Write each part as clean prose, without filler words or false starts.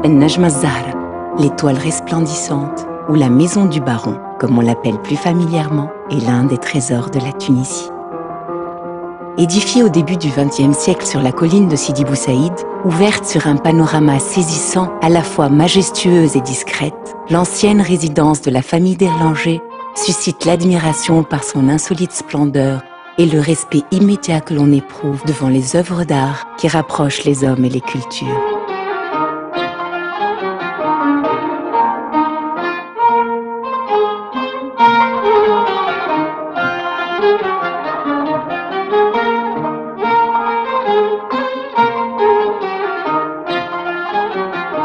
Najma Zahra, l'étoile resplendissante, ou la maison du baron, comme on l'appelle plus familièrement, est l'un des trésors de la Tunisie. Édifiée au début du XXe siècle sur la colline de Sidi Bou Saïd, ouverte sur un panorama saisissant, à la fois majestueuse et discrète, l'ancienne résidence de la famille d'Erlanger suscite l'admiration par son insolite splendeur et le respect immédiat que l'on éprouve devant les œuvres d'art qui rapprochent les hommes et les cultures.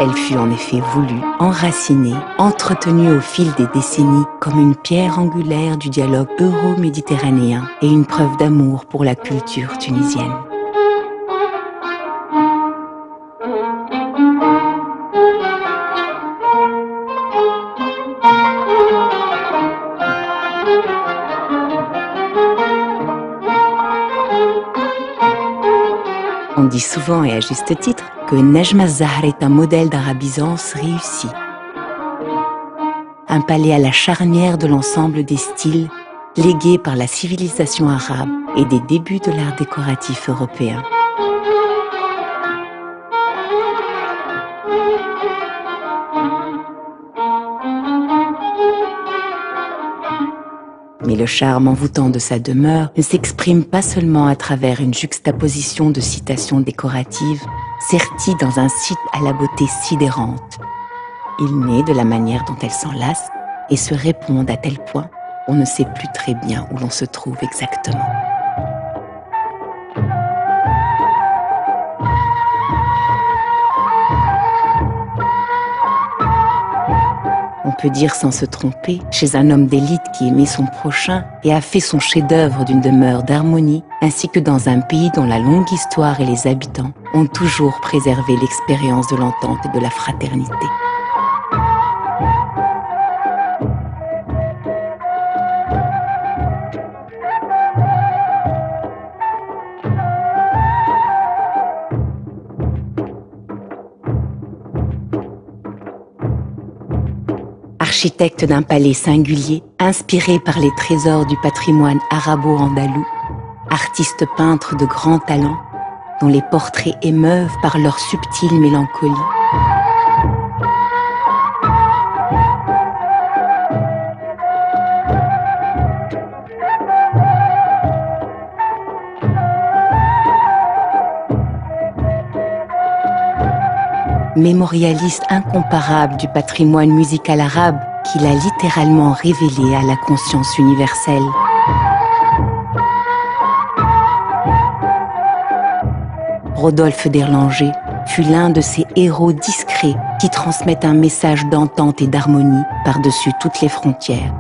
Elle fut en effet voulue, enracinée, entretenue au fil des décennies comme une pierre angulaire du dialogue euro-méditerranéen et une preuve d'amour pour la culture tunisienne. On dit souvent et à juste titre que Najma Zahra est un modèle d'arabisance réussi. Un palais à la charnière de l'ensemble des styles légués par la civilisation arabe et des débuts de l'art décoratif européen. Mais le charme envoûtant de sa demeure ne s'exprime pas seulement à travers une juxtaposition de citations décoratives serties dans un site à la beauté sidérante. Il naît de la manière dont elles s'enlacent et se répondent à tel point qu'on ne sait plus très bien où l'on se trouve exactement. On peut dire sans se tromper, chez un homme d'élite qui aimait son prochain et a fait son chef-d'œuvre d'une demeure d'harmonie, ainsi que dans un pays dont la longue histoire et les habitants ont toujours préservé l'expérience de l'entente et de la fraternité. Architecte d'un palais singulier, inspiré par les trésors du patrimoine arabo-andalou, artiste peintre de grand talent, dont les portraits émeuvent par leur subtile mélancolie. Mémorialiste incomparable du patrimoine musical arabe qu'il a littéralement révélé à la conscience universelle. Rodolphe d'Erlanger fut l'un de ces héros discrets qui transmettent un message d'entente et d'harmonie par-dessus toutes les frontières.